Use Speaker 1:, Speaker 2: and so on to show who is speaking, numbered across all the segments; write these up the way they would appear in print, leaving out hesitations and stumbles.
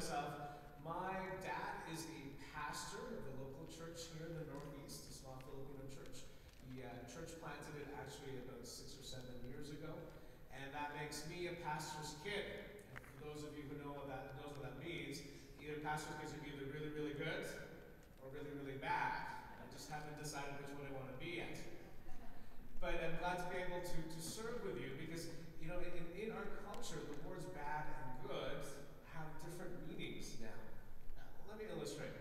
Speaker 1: myself. My dad is a pastor of the local church here in the Northeast, a small Filipino church. He church planted it actually about 6 or 7 years ago, and that makes me a pastor's kid. And for those of you who know what that means, either pastor's kids are either really, really good or really, really bad. I just haven't decided which one I want to be at. But I'm glad to be able to serve with you because, you know, in our culture, the words bad and good have different meanings now. Let me illustrate.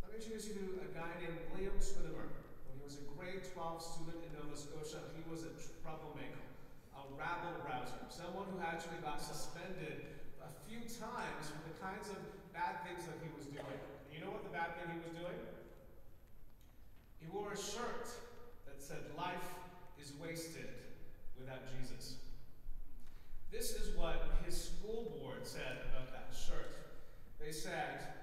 Speaker 1: Let me introduce you to a guy named William Swinnerman. When he was a grade 12 student in Nova Scotia, he was a troublemaker, a rabble-rouser, someone who actually got suspended a few times for the kinds of bad things that he was doing. And you know what the bad thing he was doing? He wore a shirt that said, "Life is wasted without Jesus." This is what his school board said about that shirt. They said,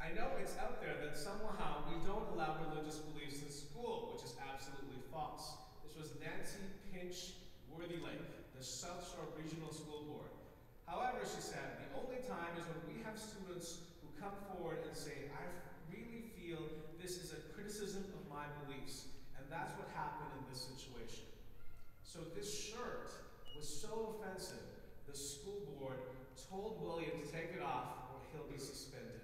Speaker 1: "I know it's out there that somehow we don't allow religious beliefs in school," which is absolutely false. This was Nancy Pinch Worthylake, the South Shore Regional School Board. However, she said, "The only time is when we have students who come forward and say, 'I really feel this is a criticism of my beliefs,' and that's what happened in this situation." So this shirt was so offensive, the school board told William to take it off or he'll be suspended.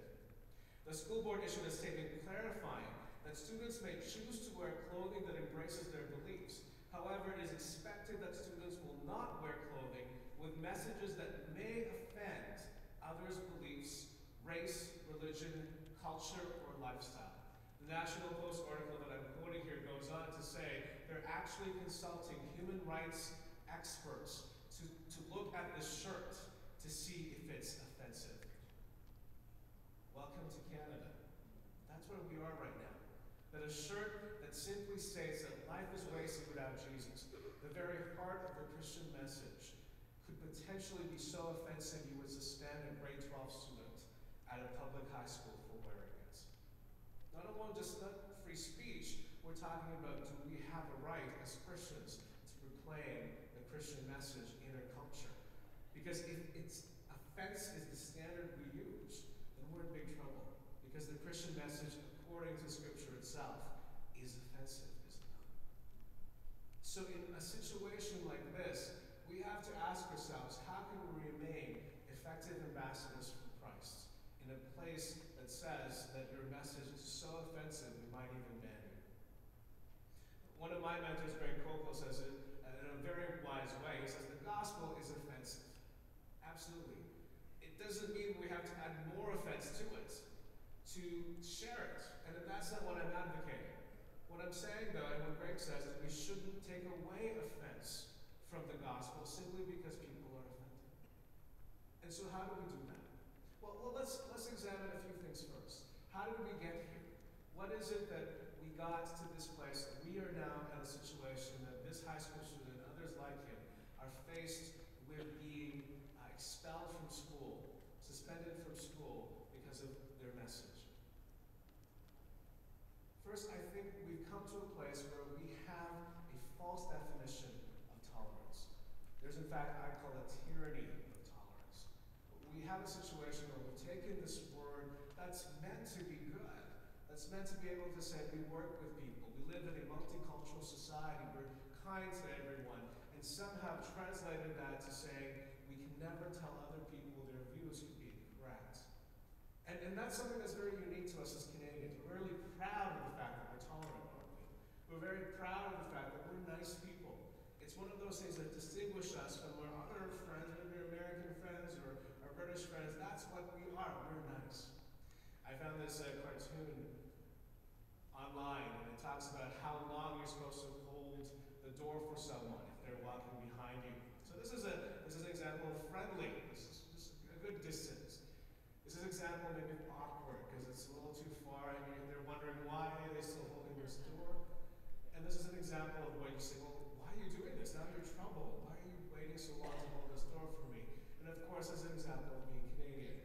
Speaker 1: The school board issued a statement clarifying that students may choose to wear clothing that embraces their beliefs. However, it is expected that students will not wear clothing with messages that may offend others' beliefs, race, religion, culture, or lifestyle. The National Post article that I'm quoting here goes on to say they're actually consulting human rights experts to look at this shirt to see if it's offensive. Welcome to Canada. That's where we are right now. That a shirt that simply states that life is wasted without Jesus, the very heart of the Christian message, could potentially be so offensive you would suspend a grade 12 student at a public high school for wearing it. Not alone just not free speech, we're talking about, do we have a right as Christians to proclaim the Christian message in our culture? Because if offense is the standard we use, then we're in big trouble. Because the Christian message, according to Scripture itself, is offensive, is it not? So in a situation like this, we have to ask ourselves, how can we remain effective ambassadors for Christ in a place that says that your message is so offensive we might even ban you? One of my mentors, Greg Kokel, says it in a very wise way. He says the gospel is offensive. Absolutely. It doesn't mean we have to add more offense to it, to share it. And that's not what I'm advocating. What I'm saying, though, and what Greg says, is we shouldn't take away offense from the gospel simply because people are offended. And so how do we do that? Well, let's examine a few things first. How did we get here? What is it that we got to this place that we are now in a situation that this high school student and others like him are faced with being expelled from school, suspended from school because of their message? First, I think we've come to a place where we have a false definition of tolerance. There's, in fact, I call it tyranny of tolerance. We have a situation where we've taken this word that's meant to be good, that's meant to be able to say we work with people, we live in a multicultural society, we're kind to everyone, and somehow translated that to saying we can never tell other people their views could be incorrect. And that's something that's very unique to us as Canadians. We're really proud of the fact that we're tolerant, aren't we? We're very proud of the fact that we're nice people. It's one of those things that distinguish us from our other friends, whether they're American friends or our British friends. That's what we are. We're nice. I found this cartoon online, and it talks about how long you're supposed to hold the door for someone if they're walking behind you. So this is an example of friendly. This is just a good distance. This is an example maybe of awkward because it's a little too far and they're wondering why are they still holding this door. And this is an example of where you say, well, why are you doing this? Now you're troubled. Why are you waiting so long to hold this door for me? And of course, as an example of being Canadian.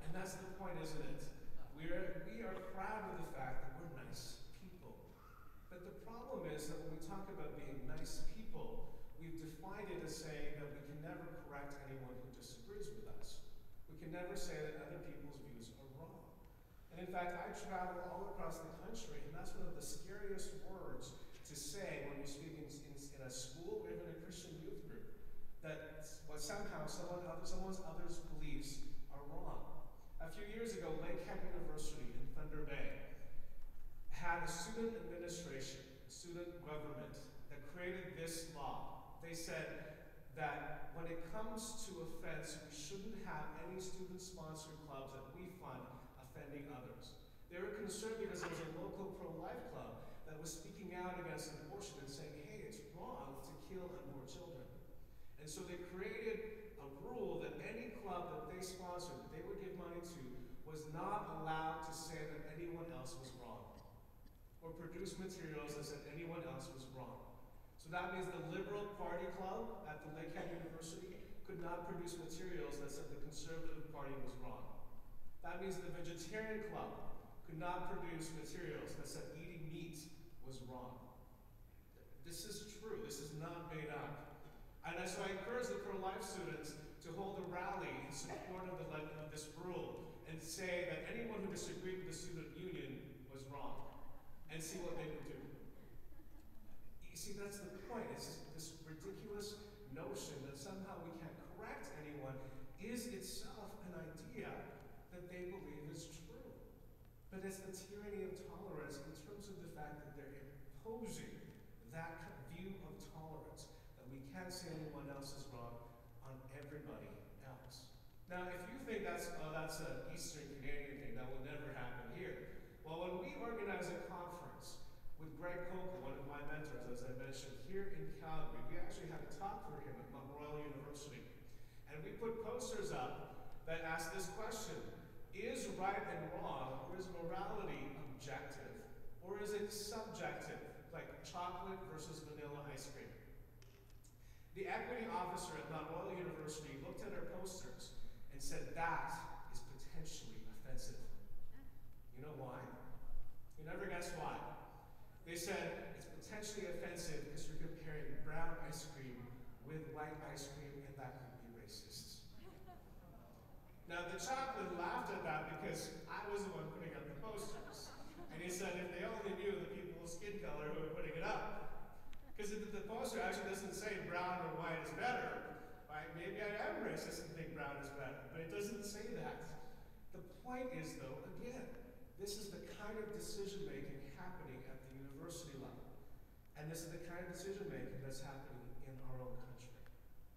Speaker 1: And that's the point, isn't it? We are proud of the fact that we're nice people. But the problem is that when we talk about being nice people, we've defined it as saying that we can never correct anyone who disagrees with us. We can never say that other people's views are wrong. And in fact, I travel all across the country, and that's one of the scariest words to say when you speak in a school or even a Christian youth group, that somehow someone's other's beliefs are wrong. A few years ago, Lakehead University in Thunder Bay had a student administration, student government, that created this law. They said that when it comes to offense, we shouldn't have any student-sponsored clubs that we fund offending others. They were concerned because there was a local pro-life club that was speaking out against abortion and saying, hey, it's wrong to kill unborn children. And so they created a rule that any club that they sponsored, that they would give money to, was not allowed to say that anyone else was wrong, or produce materials that said anyone else was wrong. So that means the Liberal Party Club at the Lakehead University could not produce materials that said the Conservative Party was wrong. That means the Vegetarian Club could not produce materials that said eating meat was wrong. This is true. This is not made up. And so I encourage the pro-life students to hold a rally in support of this rule and say that anyone who disagreed with the student union was wrong, and see what they would do. You see, that's the point. It's this ridiculous notion that somehow we can't correct anyone is itself an idea that they believe is true. But it's the tyranny of tolerance in terms of the fact that they're imposing that view of tolerance, that we can't say anyone else is wrong on everybody else. Now, if you think that's an Eastern Canadian thing, that will never happen here. Well, when we organize a conference with Greg Coker, one of my mentors, as I mentioned, here in Calgary, we actually had a talk for him at Mount Royal University. And we put posters up that ask this question: is right and wrong, or is morality objective, or is it subjective, like chocolate versus vanilla ice cream? The equity officer at Mount Royal University looked at our posters and said, that is potentially offensive. You know why? You never guess why. They said it's potentially offensive because you're comparing brown ice cream with white ice cream, and that could be racist. Now, the chaplain laughed at that because I was the one putting up the posters. And he said if they only knew the people's skin color who were putting it up. Because the poster actually doesn't say brown or white is better. Right? Maybe I am racist and think brown is better, but it doesn't say that. The point is, though, again, this is the kind of decision-making happening at the university level. And this is the kind of decision-making that's happening in our own country.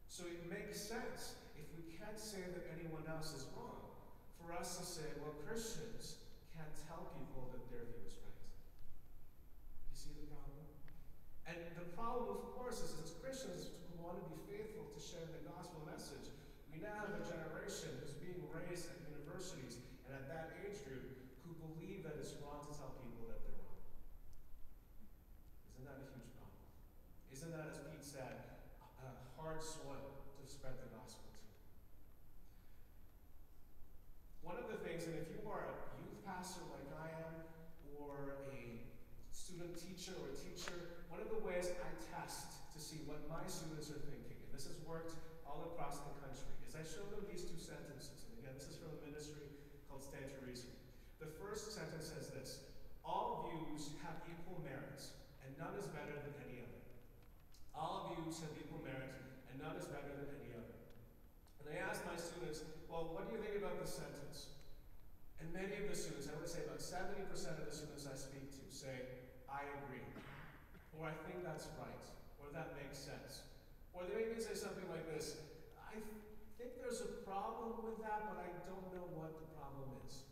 Speaker 1: So it makes sense, if we can't say that anyone else is wrong, for us to say, well, Christians can't tell people that their view is right. You see the problem? And the problem, of course, is as Christians who want to be faithful to share the gospel message, we now have a generation who's being raised at universities and at that age group who believe that it's wrong to tell people that they're wrong. Isn't that a huge problem? Isn't that, as Pete said, hard soil to spread the gospel to? One of the things, and if you are a youth pastor like I am, or a student teacher or a teacher, one of the ways I test to see what my students are thinking, and this has worked all across the country, is I show them these two sentences. And again, this is from a ministry called Stand to Reason. The first sentence says this: all views have equal merit, and none is better than any other. All views have equal merit, and none is better than any other. And I asked my students, well, what do you think about this sentence? And many of the students, I would say about 70% of the students I speak to say, I agree, or I think that's right, or that makes sense. Or they may even say something like this: I think there's a problem with that, but I don't know what the problem is.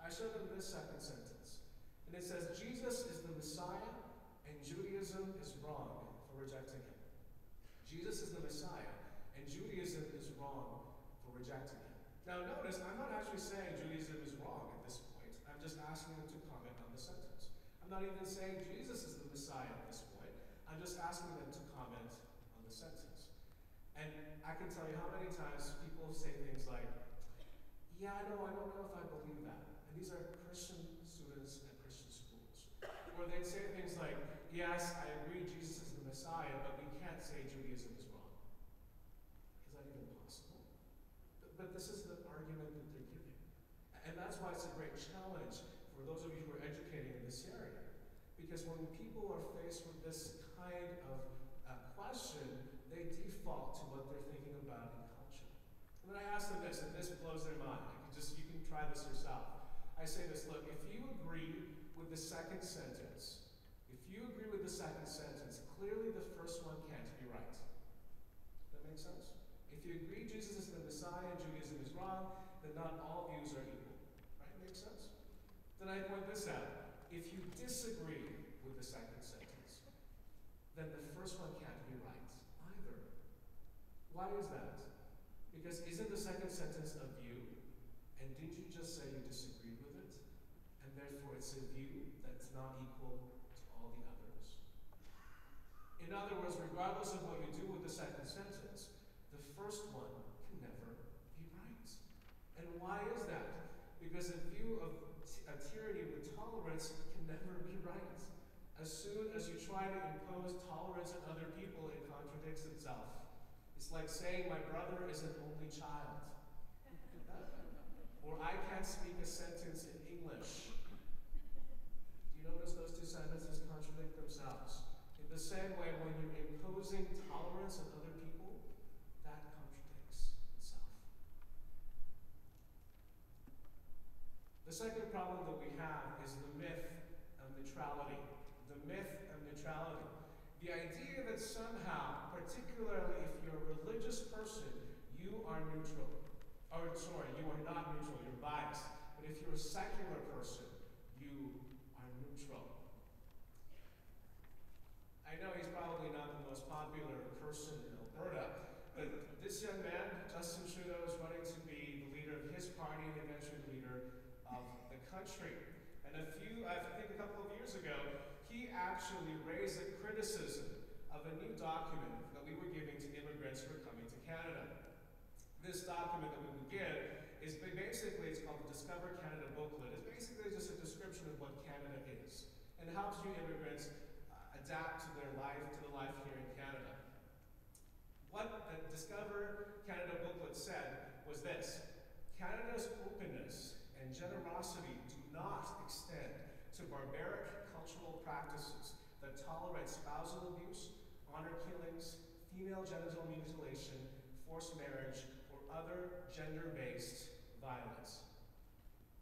Speaker 1: I show them this second sentence, and it says, Jesus is the Messiah, and Judaism is wrong for rejecting him. Jesus is the Messiah, and Judaism is wrong for rejecting him. Now notice, I'm not actually saying Judaism is wrong at this point. I'm just asking them to comment on the sentence. I'm not even saying Jesus is the Messiah at this point. I'm just asking them to comment on the sentence. And I can tell you how many times people say things like, yeah, I don't know if I believe that. And these are Christian students at Christian schools. Or they'd say this area. Because when people are faced with this kind of question, they default to what they're thinking about in culture. And then I ask them this, and this blows their mind. You can try this yourself. I say this, look, if you agree with the second sentence, clearly the first one can't be right. Does that make sense? If you agree Jesus is the Messiah and Judaism is wrong, then not all views are equal. Right? Make sense? Then I point this out. If you disagree with the second sentence, then the first one can't be right either. Why is that? Because isn't the second sentence a view? And didn't you just say you disagreed with it? And therefore it's a view that's not equal to all the others. In other words, regardless of what you do with the second sentence, the first one can never be right. And why is that? Because a view of a tyranny with tolerance can never be right. As soon as you try to impose tolerance on other people, it contradicts itself. It's like saying my brother is an only child. Or I can't speak a sentence in English. Do you notice those two sentences contradict themselves? In the same way, when you're imposing tolerance on other people, that contradicts itself. The second problem that we have is the myth of neutrality. The myth of neutrality. The idea that somehow, particularly if you're a religious person, you are neutral. Or sorry, you are not neutral, you're biased. But if you're a secular person, you are neutral. I know he's probably not the most popular person in Alberta, but this young man, Justin Trudeau, is running to be the leader of his party and eventually the leader of the country. And I think a couple of years ago, he actually raised a criticism of a new document that we were giving to immigrants who are coming to Canada. This document that we would give is basically, it's called the Discover Canada booklet. It's basically just a description of what Canada is and helps you immigrants adapt to the life here in Canada. What the Discover Canada booklet said was this: Canada's openness and generosity do not extend to barbaric cultural practices that tolerate spousal abuse, honor killings, female genital mutilation, forced marriage, or other gender-based violence.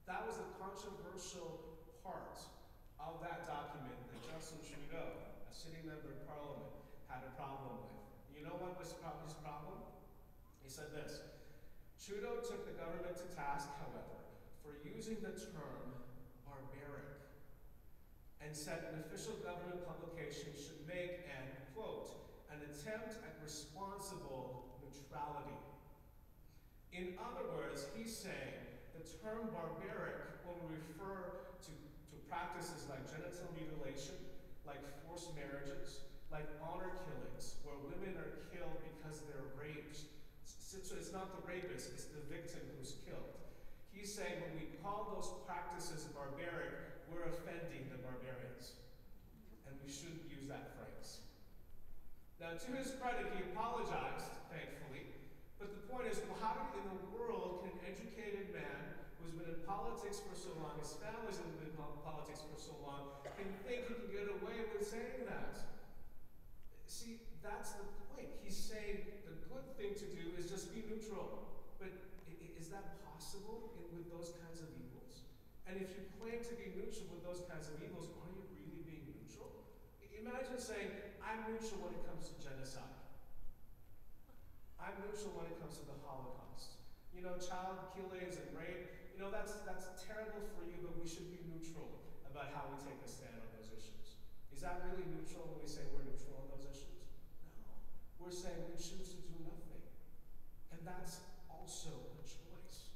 Speaker 1: That was the controversial part of that document that Justin Trudeau, a sitting member of Parliament, had a problem with. You know what was his problem? He said this: Trudeau took the government to task, however, for using the term barbaric, and said an official government publication should make an, quote, an attempt at responsible neutrality. In other words, he's saying the term barbaric, when we refer to practices like genital mutilation, like forced marriages, like honor killings, where women are killed because they're raped. So it's not the rapist, it's the victim who's killed. He's saying when we call those practices barbaric, we're offending the barbarians. And we shouldn't use that phrase. Now, to his credit, he apologized, thankfully. But the point is, well, how in the world can an educated man who's been in politics for so long, his family's been in politics for so long, can think he can get away with saying that? See, that's the point. He's saying the good thing to do is just be neutral. But is that possible with those kinds of evils? And if you claim to be neutral with those kinds of evils, are you really being neutral? Imagine saying, I'm neutral when it comes to genocide. I'm neutral when it comes to the Holocaust. You know, child killings and rape, you know, that's terrible for you, but we should be neutral about how we take a stand on those issues. Is that really neutral when we say we're neutral on those issues? No. We're saying we choose to do nothing. And that's also a choice.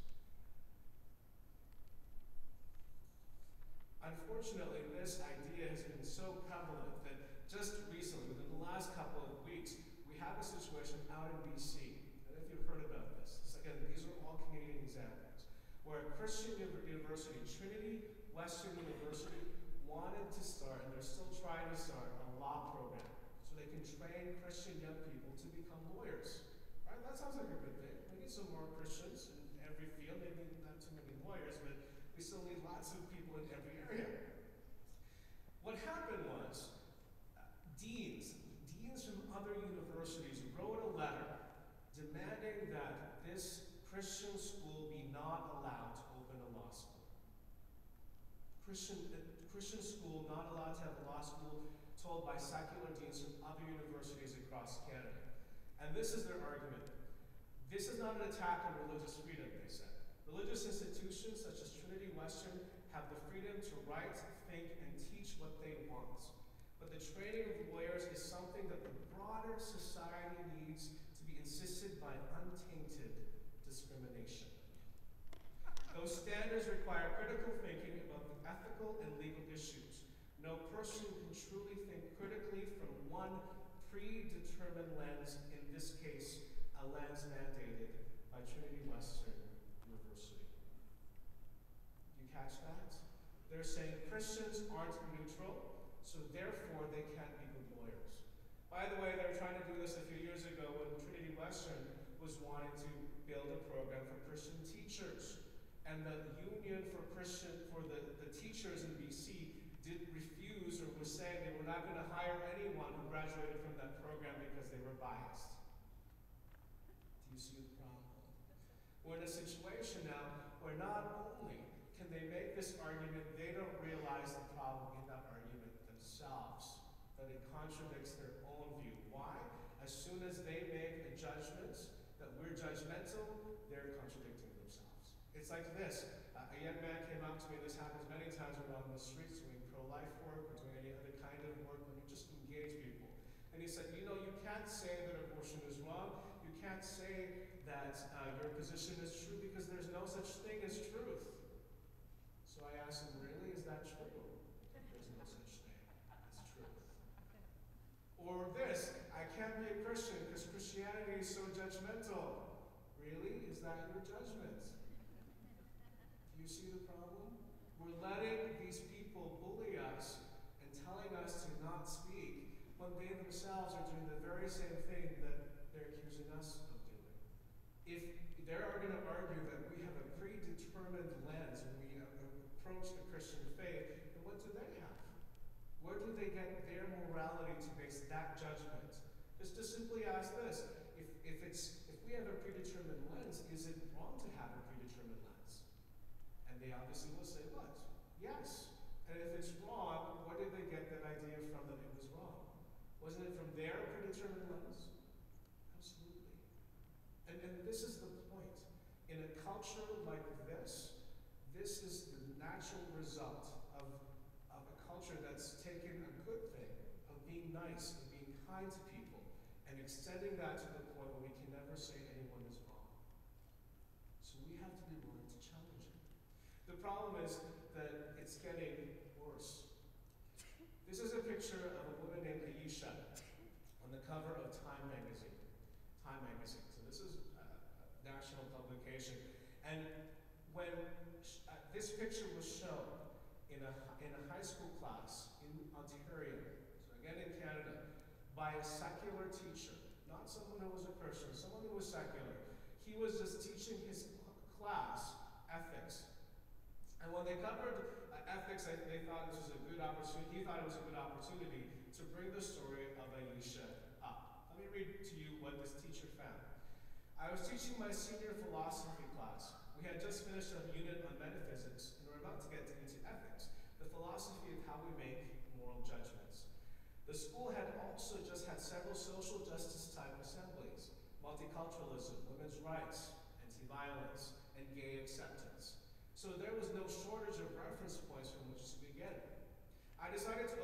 Speaker 1: Unfortunately, this idea has been so prevalent that just recently, within the last couple of weeks, we have a situation out in BC. I don't know if you've heard about this. Again, these are all Canadian examples, where a Christian university, Trinity Western University, wanted to start, and they're still trying to start, a law program so they can train Christian young people to become lawyers. Right? That sounds like a good thing. We need some more Christians in every field, maybe not too many lawyers, but we still need lots of people in every area. What happened was deans from other universities wrote a letter demanding that this Christian school be not allowed to open a law school. Christian school not allowed to have a law school, told by secular deans from other universities across Canada. And this is their argument. This is not an attack on religious freedom, they said. Religious institutions such as Trinity Western have the freedom to write, think, and teach what they want. But the training of lawyers is something that the broader society needs to be insisted by untainted discrimination. Those standards require critical thinking about the ethical and legal issues. No person can truly think critically from one predetermined lens, in this case, a lens mandated by Trinity Western University. You catch that? They're saying Christians aren't neutral, so therefore they can't be good lawyers. By the way, they were trying to do this a few years ago when Trinity Western was wanting to build a program for Christian teachers. And the Union for the teachers in BC did refuse, or was saying they were not going to hire anyone who graduated from that program because they were biased. Do you see the problem? We're in a situation now where not only can they make this argument, they don't realize the problem in that argument themselves, that it contradicts their own view. Why? As soon as they make a judgment that we're judgmental, they're contradicting themselves. It's like this. A young man came up to me, this happens many times around the streets, doing pro-life work or doing any other kind of work when you just engage people. And he said, you know, you can't say that abortion is wrong. You can't say that your position is true because there's no such thing as truth. So I asked him, really, is that true? There's no such thing as truth. Or this, I can't be a Christian because Christianity is so judgmental. Really? Is that your judgment? Do you see the problem? We're letting these people bully us and telling us to not speak when they themselves are doing the very same thing that they're accusing us of doing. If they're going to argue that we have a predetermined lens when we approach the Christian faith, then what do they have? Where do they get their morality to base that judgment? Just to simply ask this, if we have a predetermined lens, is it wrong to have a predetermined lens? And they obviously will say what? Yes. And if it's wrong, where did they get that idea from that it was wrong? Wasn't it from their predetermined lens? Absolutely. And this is the point. In a culture like this is the natural result of a culture that's taken a good thing, of being nice and being kind to people, and extending that to the point where we can never say anyone is wrong. So we have to be willing to challenge it. The problem is that it's getting worse. This is a picture of a woman named Aisha on the cover of Time magazine. Time magazine. So this is a national publication. And when this picture was shown in a high school class in Ontario, so again in Canada, by a secular teacher, not someone who was a Christian, someone who was secular. He was just teaching his class ethics. And when they covered ethics, they thought this was a good opportunity. He thought it was a good opportunity to bring the story of Aisha up. Let me read to you what this teacher found. I was teaching my senior philosophy class. We had just finished a unit on metaphysics, and we're about to get into ethics, the philosophy of how we make moral judgments. The school had also just had several social justice type assemblies, multiculturalism, women's rights, anti-violence, and gay acceptance. So there was no shortage of reference points from which to begin. I decided to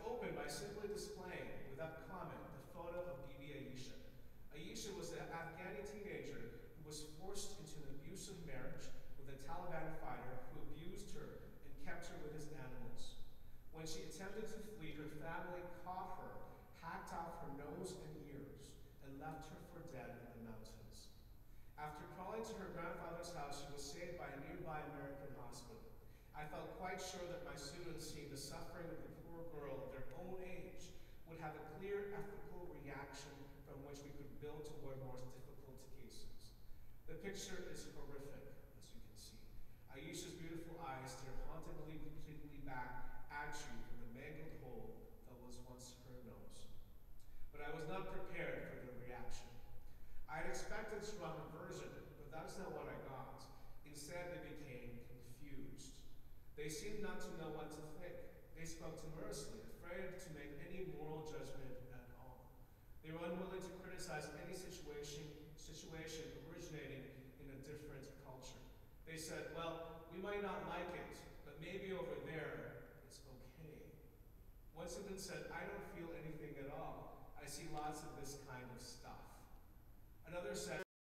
Speaker 1: open by simply displaying, without comment, the photo of Bibi Aisha. Aisha was an Afghani teenager who was forced into an abusive marriage with a Taliban fighter who abused her and kept her with his animals. When she attempted to flee, her family caught her, hacked off her nose and ears, and left her for dead in the mountains. After crawling to her grandfather's house, she was saved by a nearby American hospital. I felt quite sure that my students, seeing the suffering of the poor girl of their own age, would have a clear ethical reaction from which we could build toward more difficult cases. The picture is horrific, as you can see. Aisha's beautiful eyes stare hauntingly completely back at you from the mangled hole that was once her nose. But I was not prepared for their reaction. I had expected strong aversion, but that's not what I got. Instead, they became confused. They seemed not to know what to think. They spoke timorously, afraid to make any moral judgment at all. They were unwilling to criticize any situation originating in a different culture. They said, well, we might not like it, but maybe over there it's okay. One student said, I don't feel anything at all. I see lots of this kind of stuff. Another said,